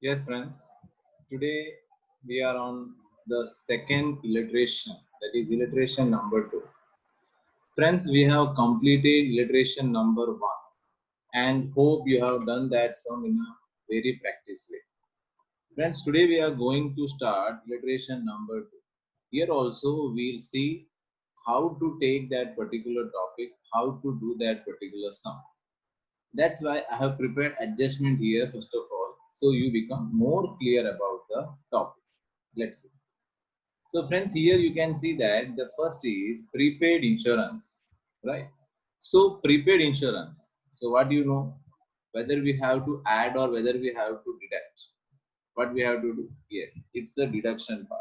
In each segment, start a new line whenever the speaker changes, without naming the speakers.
Yes, friends. Today we are on the second illustration, that is illustration number 2. Friends, we have completed illustration number 1 and hope you have done that some in a very practice way. Friends, today we are going to start illustration number 2. Here also we'll see how to take that particular topic, how to do that particular sum. That's why I have prepared adjustment here first of all, so you become more clear about the topic. Let's see. So friends, here you can see that the first is prepaid insurance, right? So prepaid insurance. So what do you know? Whether we have to add or whether we have to deduct. What we have to do? Yes, it's the deduction part.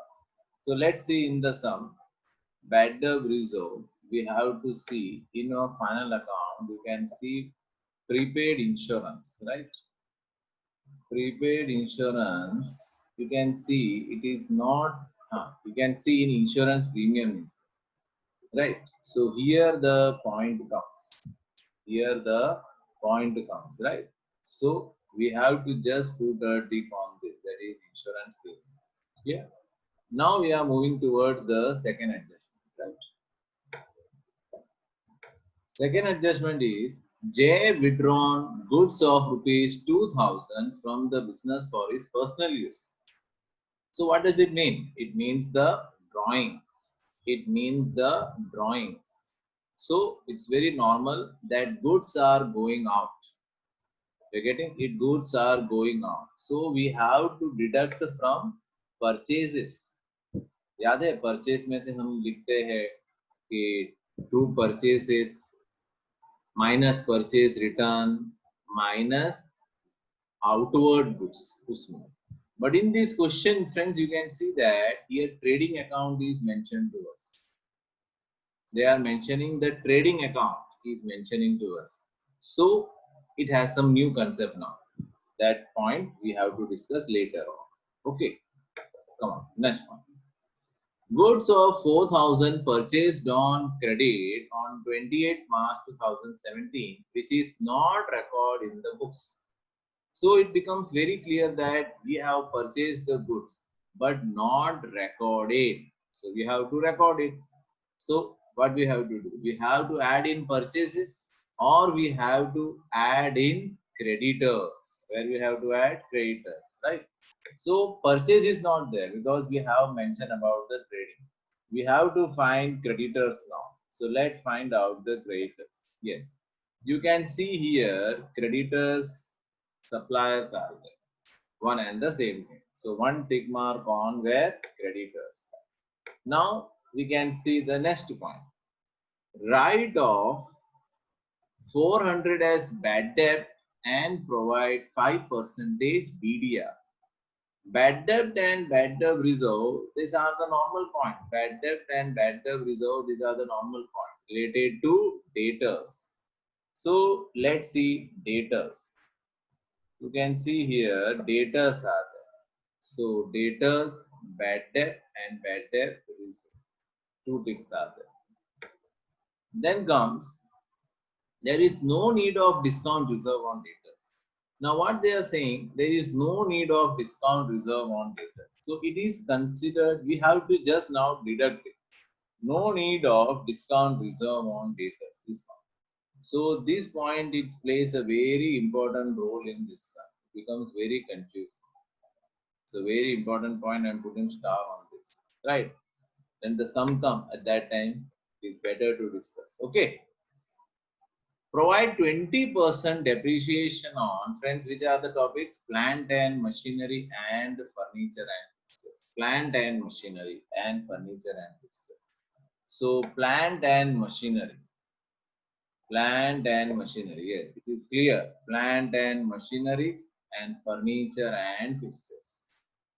So let's see in the sum. Bad debt reserve. We have to see in our final account. You can see prepaid insurance, right? Prepaid insurance, you can see it is not, you can see in insurance premium, right? So here the point comes, here the point comes, right? So we have to just put a tick on this, that is insurance premium. Yeah, now we are moving towards the second adjustment, right? Second adjustment is J withdrawn goods of rupees 2000 from the business for his personal use. So what does it mean? It means the drawings. It means the drawings. So it's very normal that goods are going out. You're getting it, goods are going out. So we have to deduct from purchases. याद है purchase में से हम लिखते हैं कि to purchases minus purchase return minus outward goods usme. But in this question, friends, you can see that here trading account is mentioned to us. They are mentioning the trading account is mentioning to us. So it has some new concept now. That point we have to discuss later on. Okay, come on, next one. Goods of 4,000 purchased on credit on 28 March 2017, which is not recorded in the books. So it becomes very clear that we have purchased the goods but not recorded. So we have to record it. So what we have to do? We have to add in purchases or we have to add in creditors. Where we have to add creditors, right? So purchase is not there because we have mentioned about the trading. We have to find creditors now. So let's find out the creditors. Yes, you can see here creditors, suppliers are there. One and the same thing. So one tick mark on where creditors. Now we can see the next point. Write off 400 as bad debt and provide 5% BDR. Bad debt and bad debt reserve, these are the normal points. Bad debt and bad debt reserve, these are the normal points related to debtors. So let's see debtors. You can see here debtors are there. So debtors, bad debt and bad debt reserve. Two ticks are there. Then comes, there is no need of discount reserve on debtors. Now what they are saying, there is no need of discount reserve on debtors. So it is considered, we have to just now deduct it. No need of discount reserve on debtors. Discount. So this point, it plays a very important role in this. It becomes very confusing. So very important point, I'm putting star on this. Right. Then the sum come at that time, it is better to discuss. Okay. Provide 20% depreciation on, friends, which are the topics? Plant and machinery and furniture and fixtures. Plant and machinery and furniture and fixtures. So plant and machinery. Plant and machinery. Yes, it is clear. Plant and machinery and furniture and fixtures.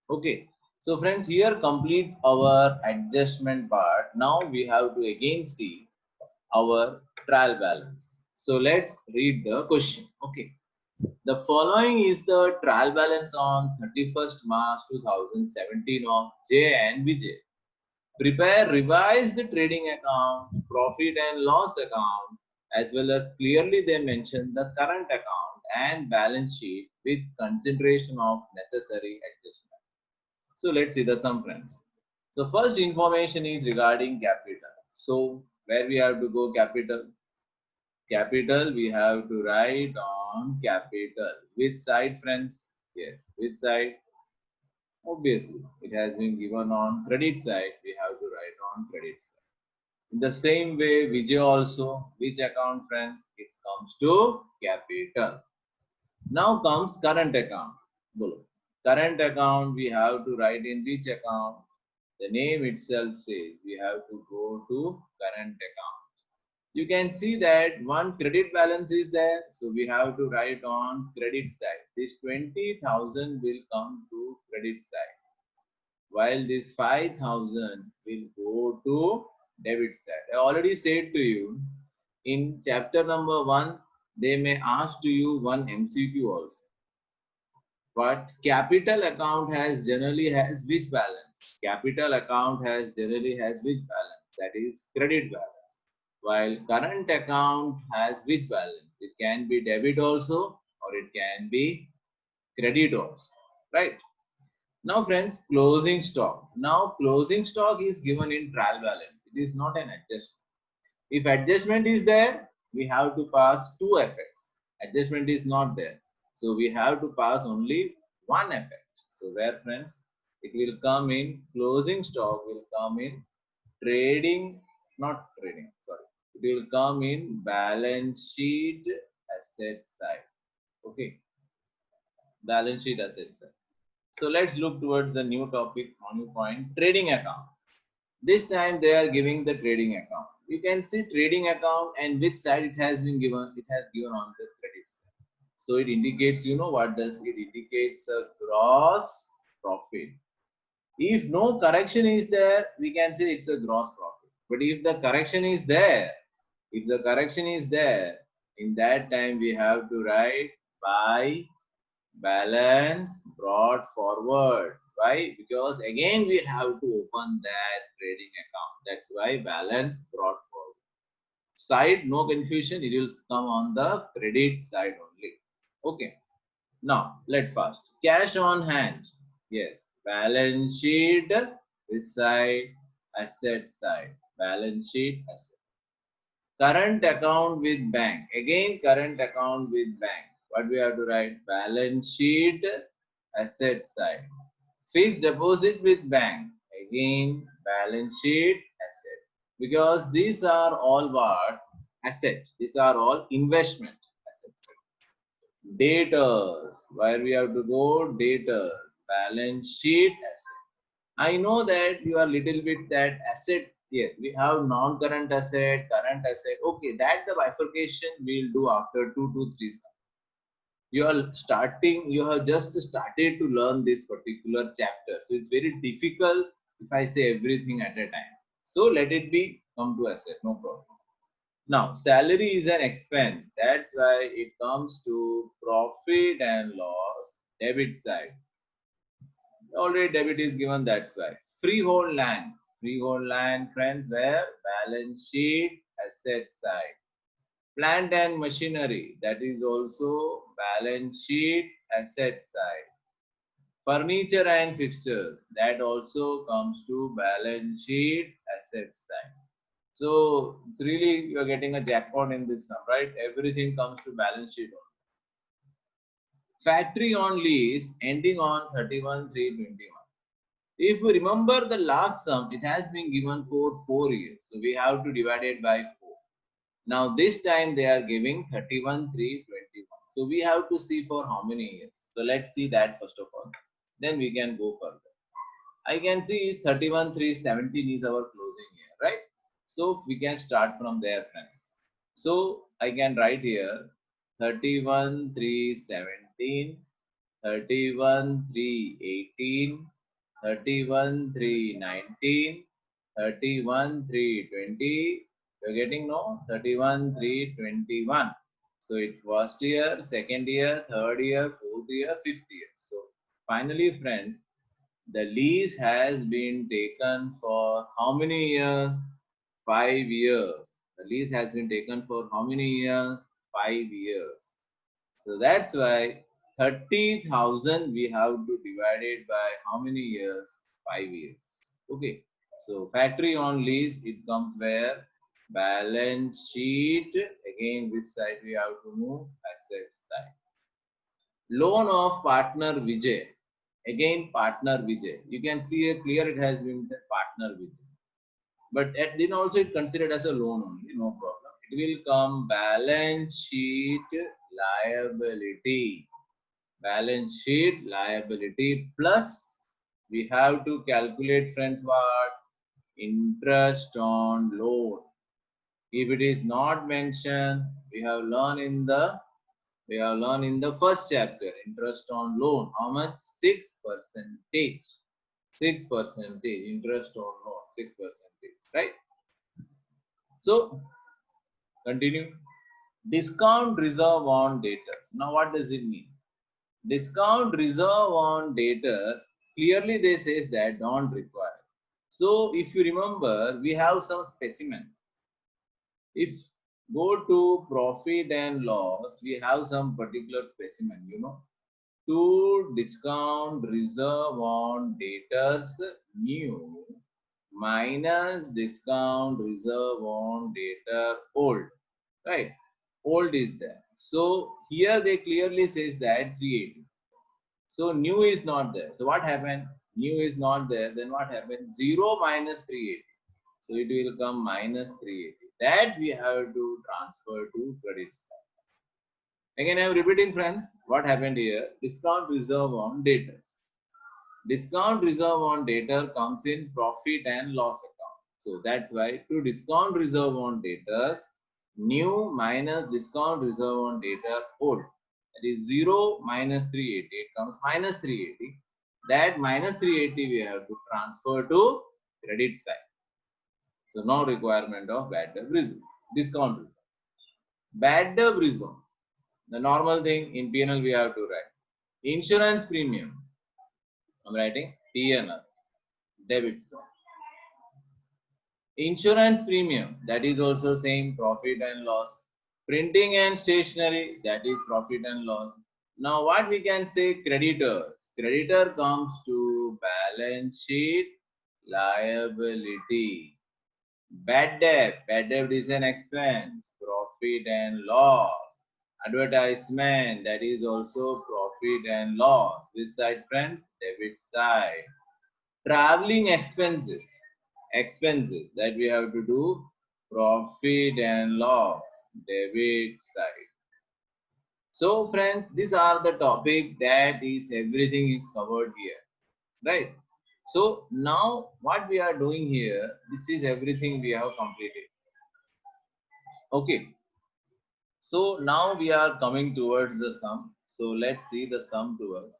Okay. So friends, here completes our adjustment part. Now we have to again see our trial balance. So let's read the question. Okay. The following is the trial balance on 31st March 2017 of J and Vijay. Prepare revised trading account, profit and loss account, as well as clearly they mention the current account and balance sheet with consideration of necessary adjustment. So let's see the sum, friends. So first information is regarding capital. So where we have to go capital? Capital we have to write on capital. Which side, friends? Yes, which side? Obviously, it has been given on credit side. We have to write on credit side. In the same way, Vijay also, which account, friends? It comes to capital. Now comes current account. Bolo. Current account we have to write in which account? The name itself says we have to go to current account. You can see that one credit balance is there, so we have to write on credit side. This 20,000 will come to credit side, while this 5,000 will go to debit side. I already said to you in chapter number 1, they may ask to you one MCQ also. But capital account has generally has which balance? Capital account has generally has which balance? That is credit balance. While current account has which balance? It can be debit also or it can be credit also. Right? Now friends, closing stock. Now closing stock is given in trial balance. It is not an adjustment. If adjustment is there, we have to pass two effects. Adjustment is not there. So we have to pass only one effect. So where, friends? It will come in closing stock will come in trading, not trading, sorry. It will come in balance sheet asset side. Okay. Balance sheet asset side. So let's look towards the new topic, new point, trading account. This time they are giving the trading account. You can see trading account and which side it has been given. It has given on the credit side. So it indicates, you know what does it indicates a gross profit. If no correction is there, we can say it's a gross profit. But if the correction is there, in that time we have to write by balance brought forward. Why? Because again we have to open that trading account. That's why balance brought forward. Side, no confusion, it will come on the credit side only. Okay. Now let first. Cash on hand. Yes. Balance sheet this side, asset side. Balance sheet asset. Current account with bank. Again current account with bank. What we have to write? Balance sheet asset side. Fixed deposit with bank. Again balance sheet asset. Because these are all what? Asset. These are all investment assets. Debtors. Where we have to go? Debtors. Balance sheet asset. I know that you are little bit that asset. Yes, we have non-current asset, current asset. Okay, that the bifurcation we'll do after 2 to 3 steps. You are starting, you have just started to learn this particular chapter. So it's very difficult if I say everything at a time. So let it be come to asset, no problem. Now, salary is an expense. That's why it comes to profit and loss, debit side. Already debit is given, that's why. Freehold land, friends, where balance sheet, asset side. Plant and machinery, that is also balance sheet, asset side. Furniture and fixtures, that also comes to balance sheet, asset side. So it's really you're getting a jackpot in this sum, right? Everything comes to balance sheet only. Factory on lease ending on 31/3/21. If we remember the last sum, it has been given for 4 years. So we have to divide it by 4. Now this time they are giving 31/3/21. So we have to see for how many years. So let's see that first of all. Then we can go further. I can see is 31/3/17 is our closing year, right? So we can start from there, friends. So I can write here 31/3/17, 31/3/18, 31/3/19, 31/3/20. You're getting no 31/3/21. So it first year, second year, third year, fourth year, fifth year. So finally, friends, the lease has been taken for how many years? 5 years. The lease has been taken for how many years? 5 years. So that's why 30,000 we have to divide it by how many years? 5 years. Okay. So factory on lease, it comes where? Balance sheet. Again, this side we have to move, asset side. Loan of partner Vijay. Again, partner Vijay. You can see it clear, it has been said partner Vijay. But then also it considered as a loan only, no problem. It will come balance sheet liability. Balance sheet liability plus we have to calculate, friends, what? Interest on loan. If it is not mentioned, we have learned in the first chapter, interest on loan. How much? 6%. 6% interest on loan, 6%, right? So continue. Discount reserve on debtors. Now what does it mean? Discount reserve on debtor, clearly they says that don't require. So if you remember, we have some specimen. If go to profit and loss, we have some particular specimen, to discount reserve on debtors new minus discount reserve on debtor old, right? Old is there. So here they clearly says that 380. So new is not there. So what happened? New is not there. Then what happened? 0 minus 380. So it will come minus 380. That we have to transfer to credit side. Again, I am repeating, friends. What happened here? Discount reserve on debtors. Discount reserve on debtor comes in profit and loss account. So that's why to discount reserve on debtors, new minus discount reserve on debtor old. That is 0 minus 380. It comes minus 380. That minus 380 we have to transfer to credit side. So no requirement of bad debt reserve. Discount reserve. Bad debt reserve. The normal thing in P&L we have to write. Insurance premium. I'm writing TNR. Debit side. Insurance premium, that is also same profit and loss. Printing and stationery, that is profit and loss. Now what we can say, creditors. Creditor comes to balance sheet liability. Bad debt is an expense, profit and loss. Advertisement, that is also profit and loss. Which side, friends? Debit side. Traveling expenses that we have to do, profit and loss, debit side. So friends, these are the topic that is everything is covered here, right? So now what we are doing here, this is everything we have completed. Okay, so now we are coming towards the sum. So let's see the sum to us.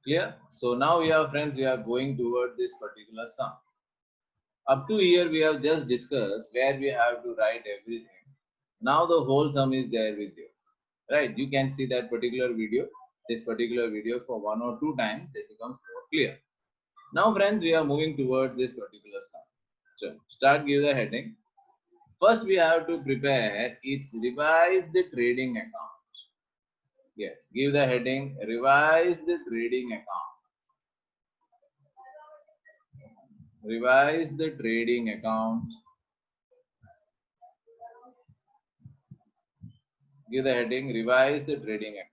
Clear? So now we are, friends, we are going toward this particular sum. Up to here we have just discussed where we have to write everything. Now the whole sum is there with you, right? You can see that particular video, this particular video for 1 or 2 times, it becomes more clear. Now friends, we are moving towards this particular sum. So start, give the heading. First we have to prepare, it's revise the trading account. Yes, give the heading, revise the trading account. Revise the trading account. Give the heading, revise the trading account.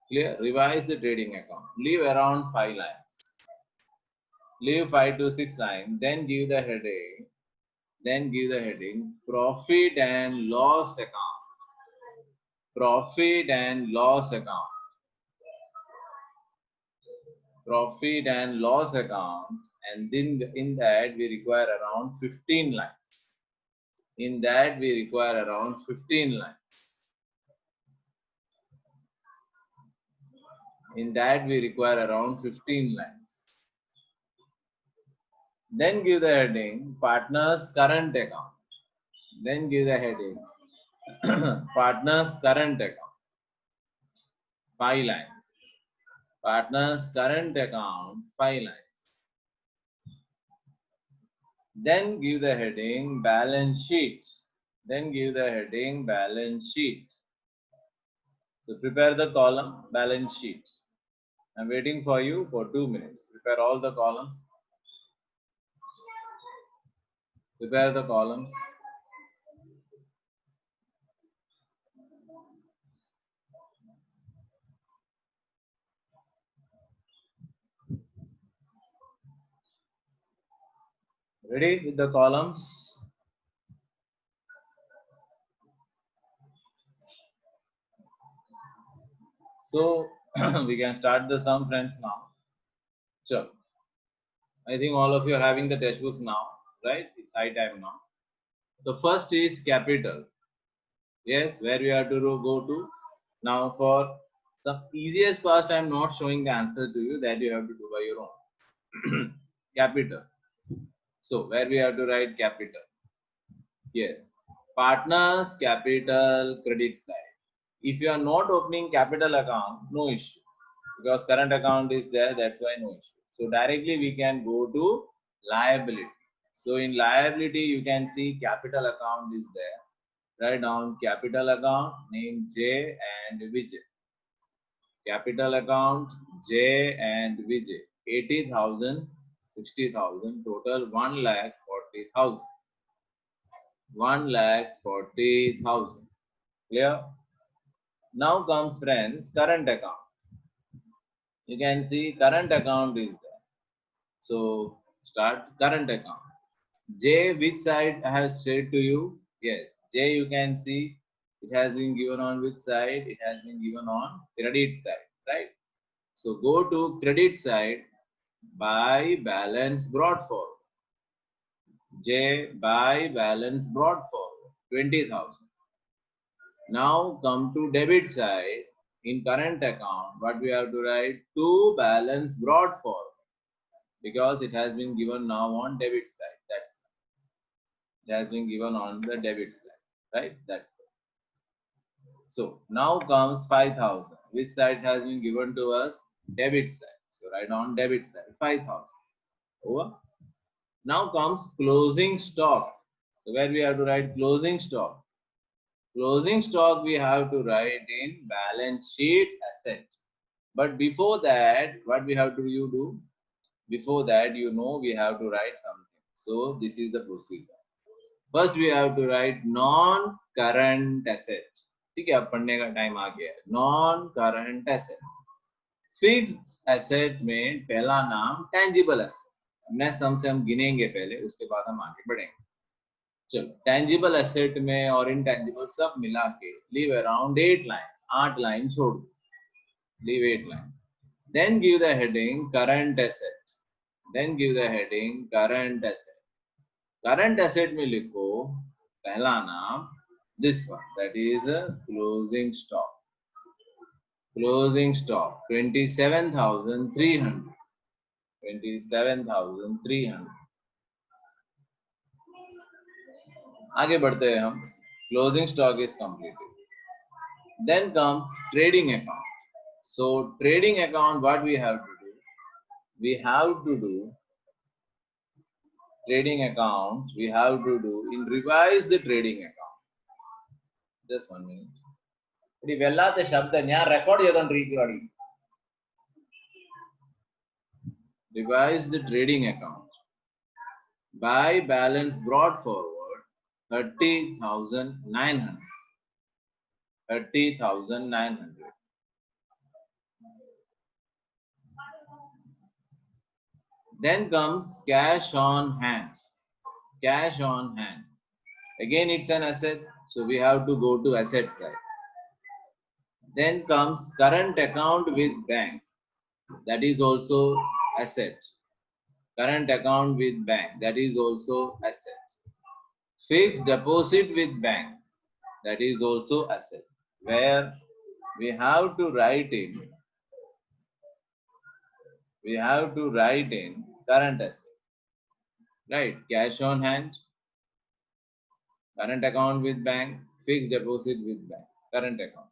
Clear? Revise the trading account. Leave around 5 lines. Leave 5 to 6 lines. Then give the heading. Profit and loss account. Profit and loss account. Profit and loss account. And then in that we require around 15 lines. In that we require around 15 lines. In that we require around 15 lines. Then give the heading, partners current account. Then give the heading, partners current account. 5 lines. Partners current account, 5 lines. Then give the heading balance sheet. Then give the heading balance sheet. So prepare the column balance sheet. I'm waiting for you for 2 minutes. Prepare all the columns. Prepare the columns. Ready with the columns? So we can start the sum, friends, now. Sure. I think all of you are having the textbooks now, right? It's high time now. The first is capital. Yes, where we have to go to. Now for some easiest past, I am not showing the answer to you, that you have to do by your own. Capital. So where we have to write capital. Yes. Partners, capital, credit side. If you are not opening capital account, no issue. Because current account is there, that's why no issue. So directly we can go to liability. So in liability, you can see capital account is there. Write down capital account, name J and Vijay. Capital account J and Vijay. 80,000, 60,000, total 1,40,000. 1,40,000. Clear? Now comes, friends, current account. You can see current account is there. So start current account. J, which side I have said to you? Yes, J, you can see it has been given on which side? It has been given on credit side, right? So go to credit side, by balance brought forward. J, by balance brought forward, 20,000. Now come to debit side. In current account, what we have to write? To balance brought forward, because it has been given now on debit side. That's it has been given on the debit side, right? That's it. So now comes 5,000. Which side has been given to us? Debit side. So write on debit side 5,000. Over. Now comes closing stock. So where we have to write closing stock. Closing stock we have to write in balance sheet asset. But before that, what we have to you do? Before that, you know we have to write something. So this is the procedure. First we have to write non-current asset. ठीक है, अब पढ़ने का time आ गया है. Non-current asset. Fixed asset में पहला नाम tangible asset. नेक्स्ट सम से हम गिनेंगे पहले, उसके बाद हम आगे बढ़ेंगे. चलो, tangible asset में और intangible सब मिला के leave around 8 lines. 8 लाइन छोड़ दो. Leave 8 lines. Then give the heading current asset. Then give the heading current asset. Current asset में लिखो पहला नाम, this one, that is a closing stock. Closing stock 27,300. 27,300. आगे बढ़ते हैं हम. Closing stock is completed. Then comes trading account. So trading account, what we have to do? We have to do trading account. We have to do in revise the trading account. Just 1 minute. ഇത് വല്ലാത്ത ശബ്ദം, ഞാൻ record ചെയ്തോണ്ടിരിക്കുകയാണ്. Revise the trading account. By balance brought forward 30,900. 30,900. Then comes cash on hand. Cash on hand. Again, it's an asset, so we have to go to asset side. Then comes current account with bank. That is also asset. Current account with bank. That is also asset. Fixed deposit with bank. That is also asset. Where we have to write in. We have to write in current asset. Right? Cash on hand. Current account with bank. Fixed deposit with bank. Current account.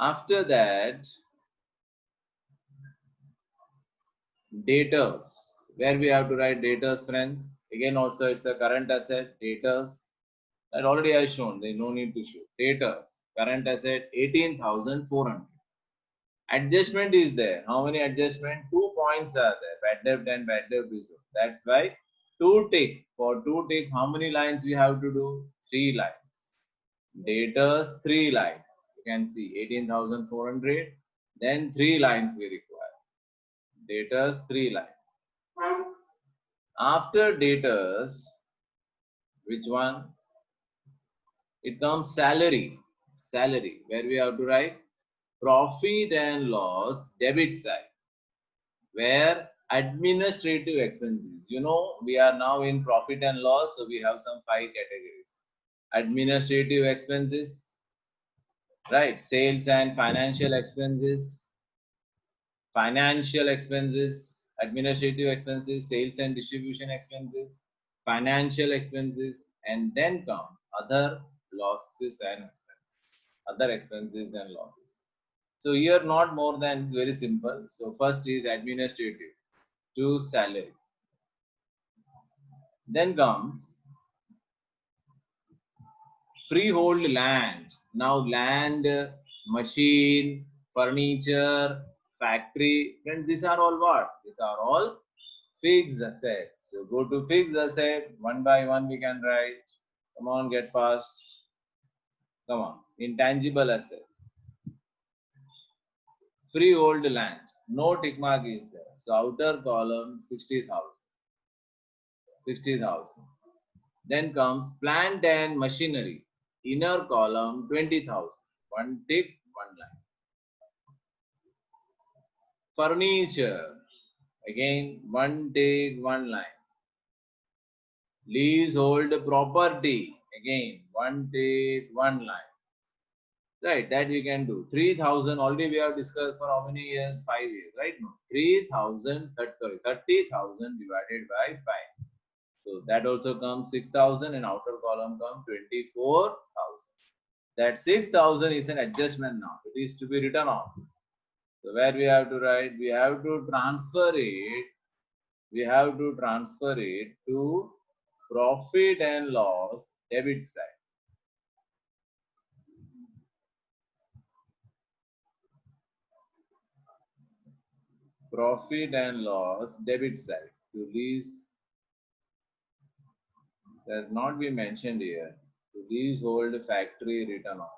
After that, debtors. Where we have to write debtors, friends. Again, also it's a current asset, debtors. That already I shown. There no need to show. Debtors, current asset 18,400. Adjustment is there. How many adjustment? 2 points are there. Bad debt and bad debt reserve. That's why two tick. For two tick, how many lines we have to do? 3 lines. Debtors 3 lines. You can see 18,400. Then 3 lines we require. Debtors 3 lines. After debtors, which one? It comes salary. Salary, where we have to write profit and loss debit side, where administrative expenses. You know, we are now in profit and loss, so we have some 5 categories. Administrative expenses, right? Sales and financial expenses, administrative expenses, sales and distribution expenses, financial expenses, and then come other losses and expenses, other expenses and losses. So here not more than, it's very simple. So first is administrative to salary. Then comes freehold land. Now land, machine, furniture, factory. Friends, these are all what? These are all fixed assets. So go to fixed asset. One by one we can write. Come on, get fast. Come on. Intangible asset. Freehold land. No tick mark is there. So outer column 60,000. 60,000. Then comes plant and machinery. Inner column 20,000. One tick, one line. Furniture. Again, one tick, one line. Leasehold property. Again, one tick, one line. Right, that we can do. 3,000 already we have discussed for how many years? 5 years, right? No, 3,000, 30,000 divided by 5. So that also comes 6,000 and outer column comes 24,000. That 6,000 is an adjustment now. It is to be written off. So where we have to write? We have to transfer it. We have to transfer it to profit and loss debit side. Profit and loss debit side. To lease does not be mentioned here. To leasehold factory written off.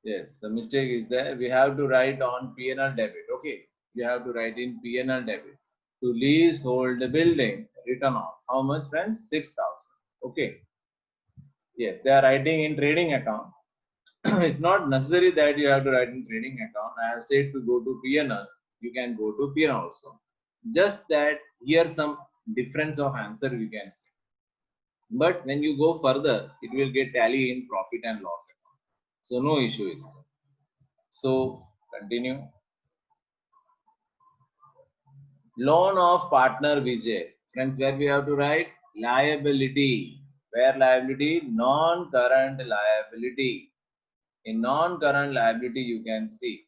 Yes, the mistake is there. We have to write on P&L debit. Okay, we have to write in P&L debit. To leasehold the building written off. How much, friends? 6,000. Okay. Yes, they are writing in trading account. It's not necessary that you have to write in trading account. I have said to go to P&L. You can go to P&L also. Just that here some difference of answer we can see. But when you go further, it will get tally in profit and loss account. So no issue is there. So continue. Loan of partner Vijay. Friends, where we have to write liability. Where liability? Non-current liability. In non-current liability, you can see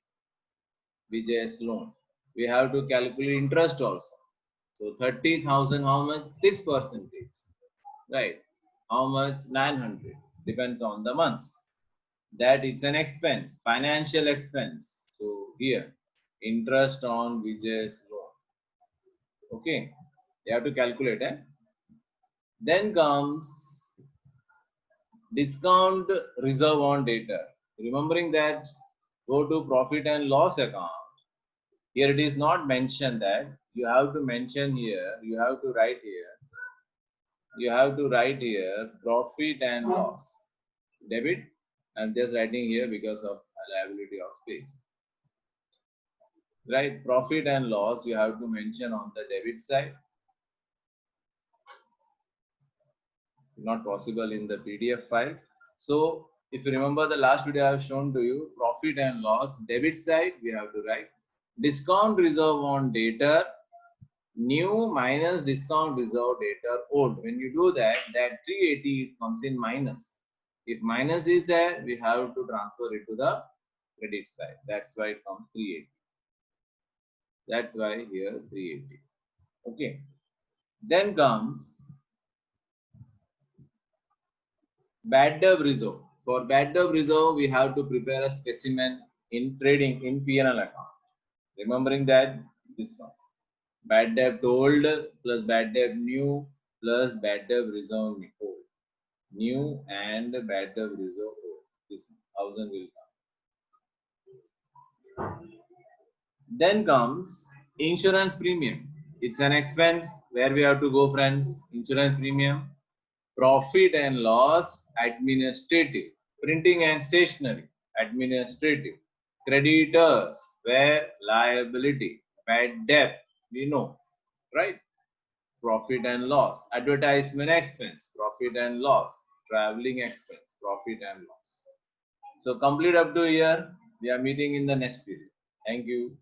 Vijay's loan. We have to calculate interest also. So 30,000, how much? 6%. Right. How much? 900. Depends on the months. That it's an expense, financial expense. So here, interest on Vijay's loan. Okay. You have to calculate it. Then comes discount reserve on debtor. Remembering that, go to profit and loss account. Here it is not mentioned that. You have to mention here, you have to write here. You have to write here profit and loss. Debit. I'm just writing here because of liability of space. Right, profit and loss you have to mention on the debit side. Not possible in the PDF file. So if you remember the last video I have shown to you, profit and loss debit side we have to write discount reserve on debtor new minus discount reserve debtor old. When you do that, that 380 comes in minus. If minus is there, we have to transfer it to the credit side. That's why it comes 380. That's why here 380. Okay. Then comes bad debt reserve. For bad debt reserve, we have to prepare a specimen in trading in P&L account. Remembering that this one. Bad debt old plus bad debt new plus bad debt reserve old. New and bad debt reserve old. This 1000 will come. Then comes insurance premium. It's an expense where we have to go, friends. Insurance premium, profit and loss, administrative, printing and stationery, administrative, creditors, where liability, bad debt, we know, right? Profit and loss, advertisement expense, profit and loss, traveling expense, profit and loss. So complete up to here. We are meeting in the next period. Thank you.